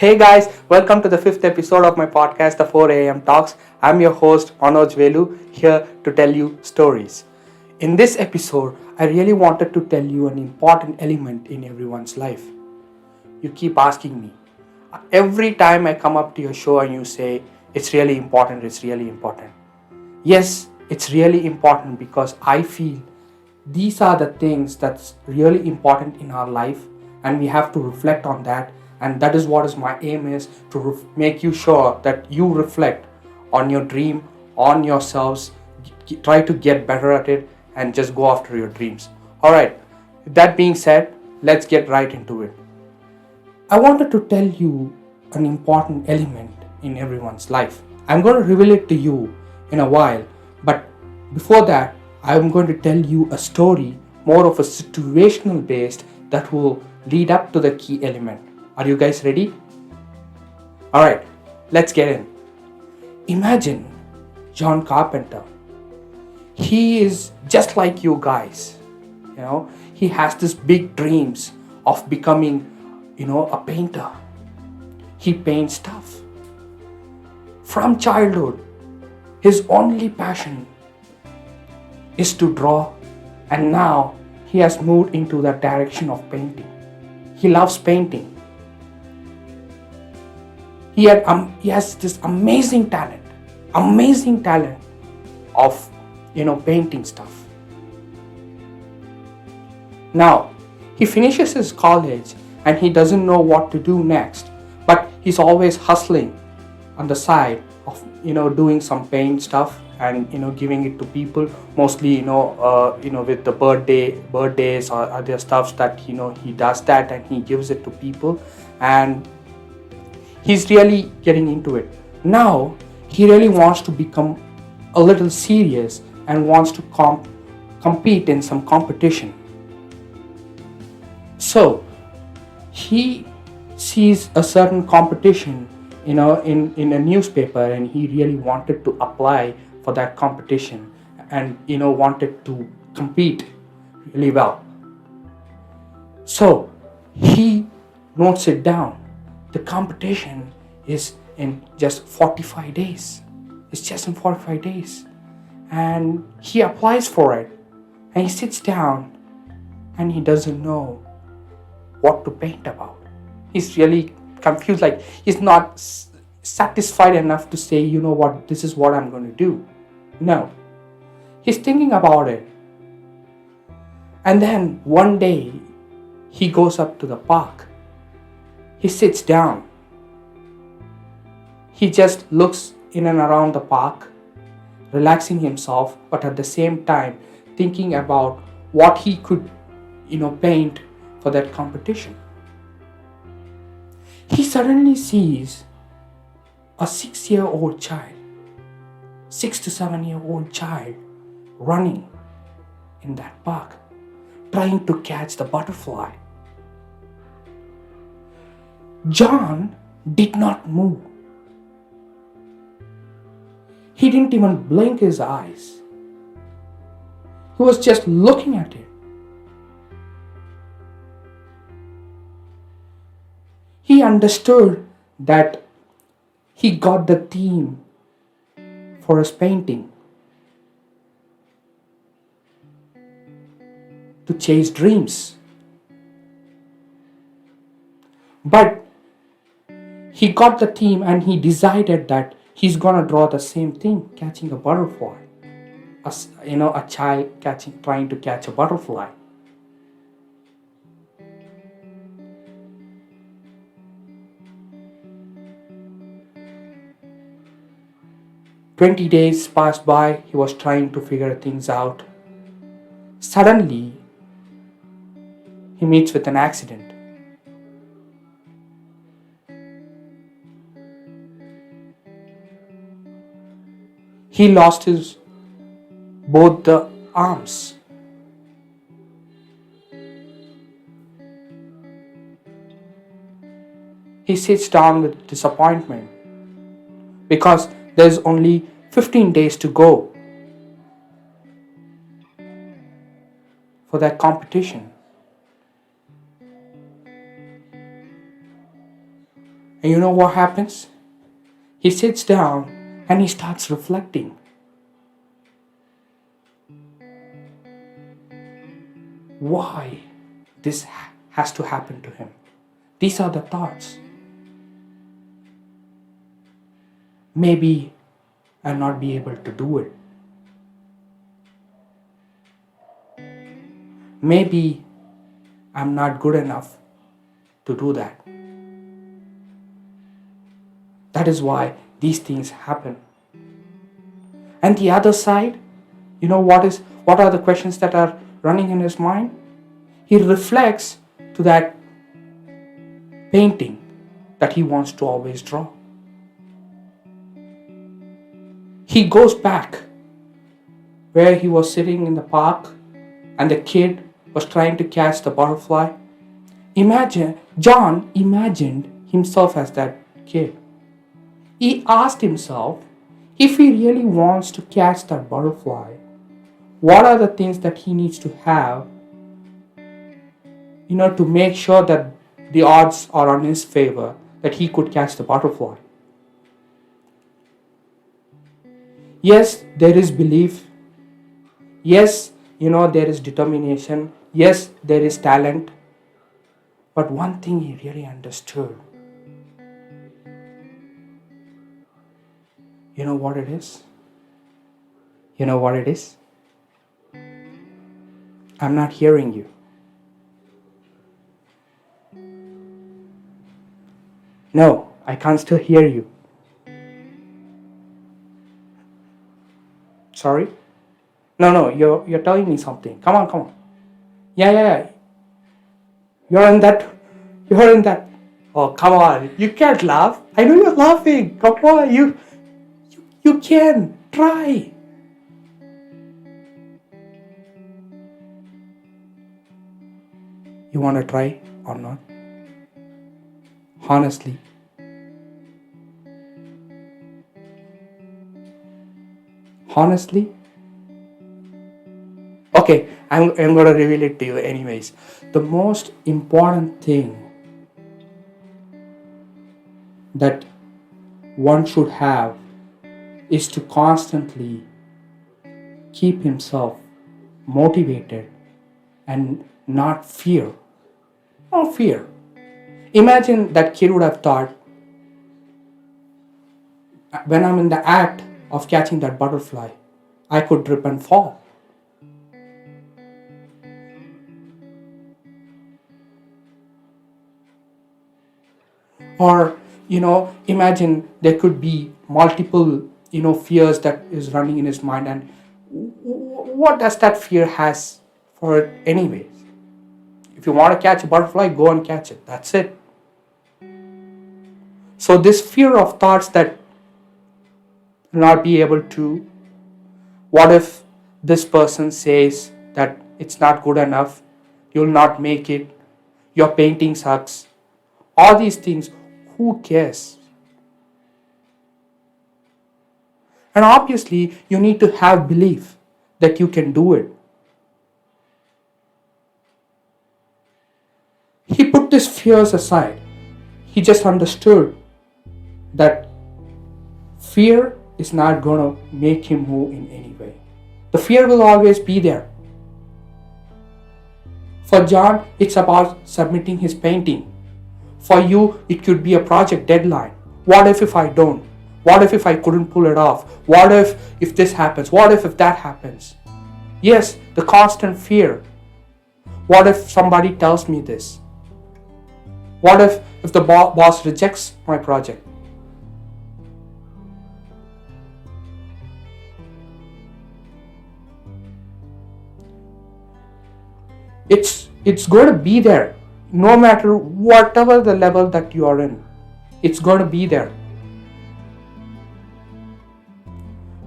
Hey guys, welcome to the fifth episode of my podcast, The 4 AM Talks. I'm your host, Manoj Velu, here to tell you stories. In this episode, I really wanted to tell you an important element in everyone's life. You keep asking me. Every time I come up to your show and you say, it's really important, it's really important. Yes, it's really important because I feel these are the things that's really important in our life and we have to reflect on that, and that is what is my aim is to make you sure that you reflect on your dream, on yourselves, try to get better at it and just go after your dreams. Alright, that being said, let's get right into it. I wanted to tell you an important element in everyone's life. I'm going to reveal it to you in a while, but before that, I'm going to tell you a story, more of a situational based, that will lead up to the key element. Are you guys ready? Alright, let's get in. Imagine John Carpenter. He is just like you guys. He has this big dreams of becoming, a painter. He paints stuff. From childhood, his only passion is to draw, and now he has moved into the direction of painting. He loves painting. He has this amazing talent of painting stuff. Now he finishes his college and he doesn't know what to do next, but he's always hustling on the side of doing some paint stuff and giving it to people, mostly with the birthdays or other stuffs that he does that and he gives it to people, and he's really getting into it. Now he really wants to become a little serious and wants to compete in some competition. So he sees a certain competition in a newspaper, and he really wanted to apply for that competition and wanted to compete really well. So he notes it down. The competition is in just 45 days. It's just in 45 days. And he applies for it. And he sits down and he doesn't know what to paint about. He's really confused, like he's not satisfied enough to say, what, this is what I'm going to do. No. He's thinking about it. And then one day he goes up to the park. He sits down. He just looks in and around the park, relaxing himself, but at the same time thinking about what he could, paint for that competition. He suddenly sees a 6-year-old child, 6 to 7-year-old child running in that park, trying to catch the butterfly. John did not move. He didn't even blink his eyes. He was just looking at it. He understood that he got the theme for his painting, to chase dreams. But he got the theme and he decided that he's gonna draw the same thing, catching a butterfly. A child trying to catch a butterfly. "20 days passed by, he was trying to figure things out. Suddenly, he meets with an accident. He lost both the arms. He sits down with disappointment because there's only 15 days to go for that competition. And you know what happens? He sits down and he starts reflecting. Why this has to happen to him? These are the thoughts. Maybe I'll not be able to do it. Maybe I'm not good enough to do that. That is why these things happen. And the other side, what are the questions that are running in his mind? He reflects to that painting that he wants to always draw. He goes back where he was sitting in the park and the kid was trying to catch the butterfly. John imagined himself as that kid. He asked himself, if he really wants to catch that butterfly, what are the things that he needs to have, to make sure that the odds are on his favor that he could catch the butterfly? Yes, there is belief. Yes, there is determination. Yes, there is talent. But one thing he really understood. You know what it is? You know what it is? I'm not hearing you. No, I can't still hear you. Sorry? No, you're telling me something. Come on. Yeah. You're in that. Oh, come on. You can't laugh. I know you're laughing. Come on, you can. Try. You want to try or not? Honestly. Okay, I'm going to reveal it to you anyways. The most important thing that one should have is to constantly keep himself motivated and not fear. Not fear. Imagine that kid would have thought, when I'm in the act of catching that butterfly, I could trip and fall. Or, imagine there could be multiple, fears that is running in his mind, and what does that fear has for it anyways? If you want to catch a butterfly, go and catch it. That's it. So this fear of thoughts that not be able to, what if this person says that it's not good enough, you'll not make it, your painting sucks, all these things, who cares? And obviously you need to have belief that you can do it. He put these fears aside. He just understood that fear is not going to make him move in any way. The fear will always be there. For John, it's about submitting his painting. For you, it could be a project deadline. What if I don't? What if I couldn't pull it off? What if this happens? What if that happens? Yes, the constant fear. What if somebody tells me this? What if the boss rejects my project? It's going to be there. No matter whatever the level that you are in, it's going to be there.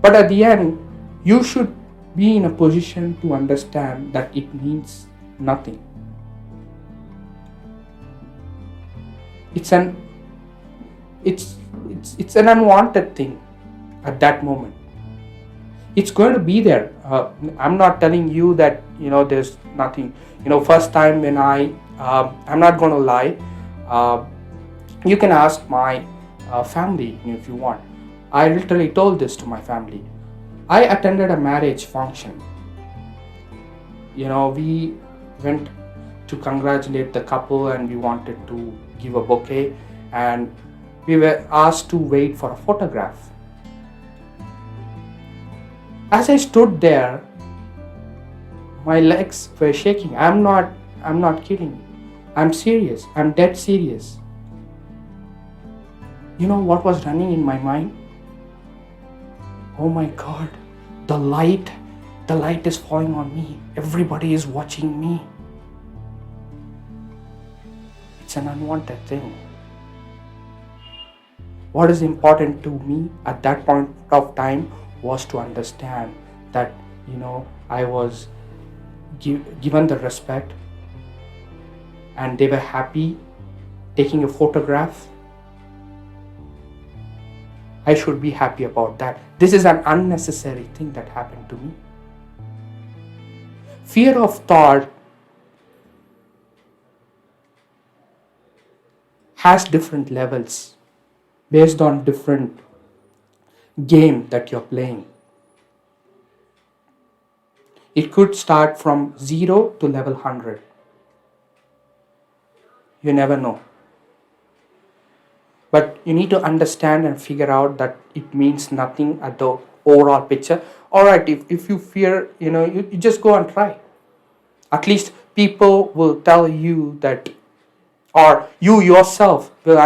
But at the end, you should be in a position to understand that it means nothing. It's an unwanted thing at that moment. It's going to be there. I'm not telling you that there's nothing. First time when I'm not going to lie. You can ask my family if you want. I literally told this to my family. I attended a marriage function. We went to congratulate the couple and we wanted to give a bouquet, and we were asked to wait for a photograph. As I stood there, my legs were shaking. I'm not kidding. I'm serious. I'm dead serious. You know what was running in my mind? Oh my God, the light is falling on me. Everybody is watching me. It's an unwanted thing. What is important to me at that point of time was to understand that, I was given the respect and they were happy taking a photograph. I should be happy about that. This is an unnecessary thing that happened to me. Fear of thought has different levels based on different game that you're playing. It could start from 0 to level 100. You never know. But you need to understand and figure out that it means nothing at the overall picture. Alright, if you fear, you just go and try. At least people will tell you that, or you yourself will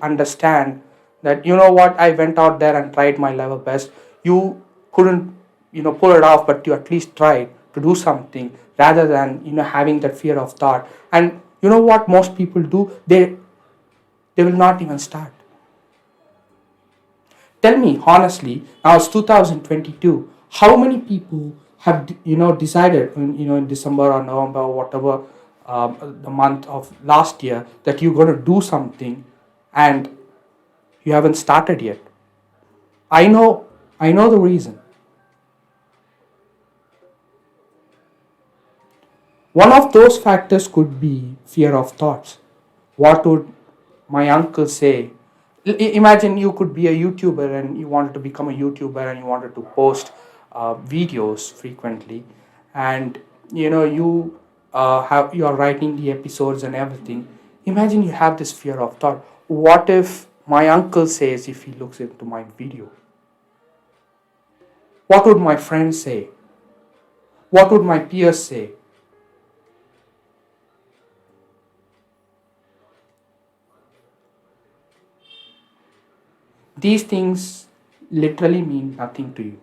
understand that, what, I went out there and tried my level best. You couldn't pull it off, but you at least tried to do something, rather than having that fear of thought. And you know what most people do? They will not even start. Tell me honestly, now it's 2022, how many people have decided in December or November or whatever, the month of last year, that you're going to do something and you haven't started yet? I know the reason. One of those factors could be fear of thoughts. What would my uncle say? Imagine you could be a YouTuber and you wanted to become a YouTuber and you wanted to post videos frequently, and you're writing the episodes and everything. Imagine you have this fear of thought. What if my uncle says, if he looks into my video? What would my friends say? What would my peers say? These things literally mean nothing to you.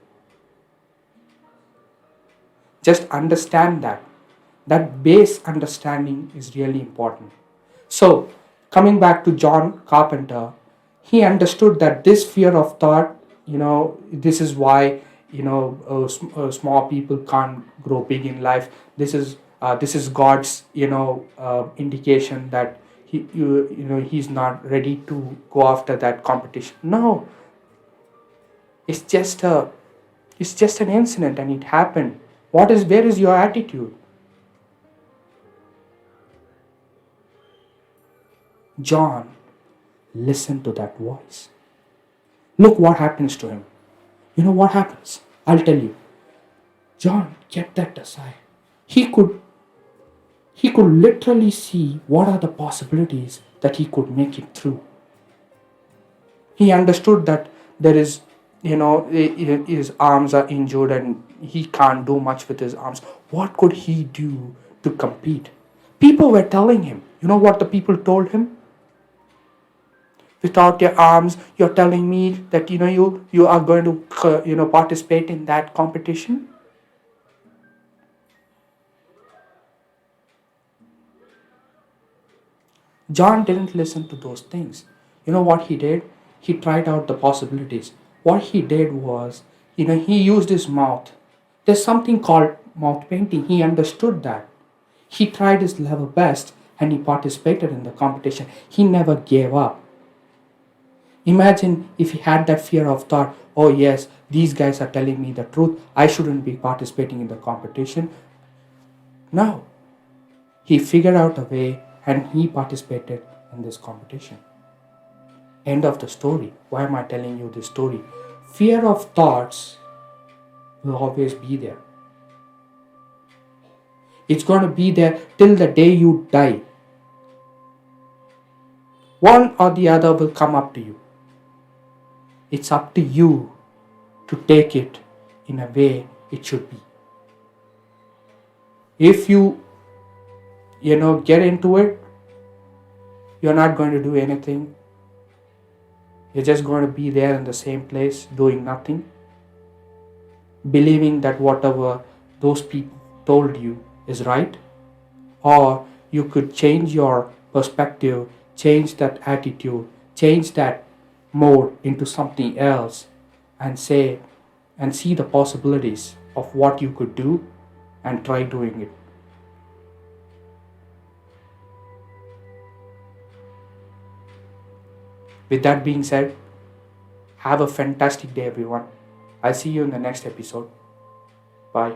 Just understand that. That base understanding is really important. So, coming back to John Carpenter, he understood that this fear of thought, this is why, small people can't grow big in life. This is God's, indication that he's not ready to go after that competition. No, it's just an incident and it happened. Where is your attitude? John listened to that voice. Look what happens to him. You know what happens? I'll tell you. John kept that aside. He could literally see what are the possibilities that he could make it through. He understood that there is, his arms are injured and he can't do much with his arms. What could he do to compete? People were telling him. You know what the people told him? Without your arms, you're telling me that you are going to participate in that competition? John didn't listen to those things. You know what he did? He tried out the possibilities. What he did was, he used his mouth. There's something called mouth painting. He understood that. He tried his level best and he participated in the competition. He never gave up. Imagine if he had that fear of thought, oh yes, these guys are telling me the truth, I shouldn't be participating in the competition. No. He figured out a way and he participated in this competition. End of the story. Why am I telling you this story? Fear of thoughts will always be there. It's going to be there till the day you die. One or the other will come up to you. It's up to you to take it in a way it should be. If you get into it, you're not going to do anything. You're just going to be there in the same place doing nothing, believing that whatever those people told you is right. Or you could change your perspective, change that attitude, change that mode into something else, and see the possibilities of what you could do and try doing it. With that being said, have a fantastic day, everyone. I'll see you in the next episode. Bye.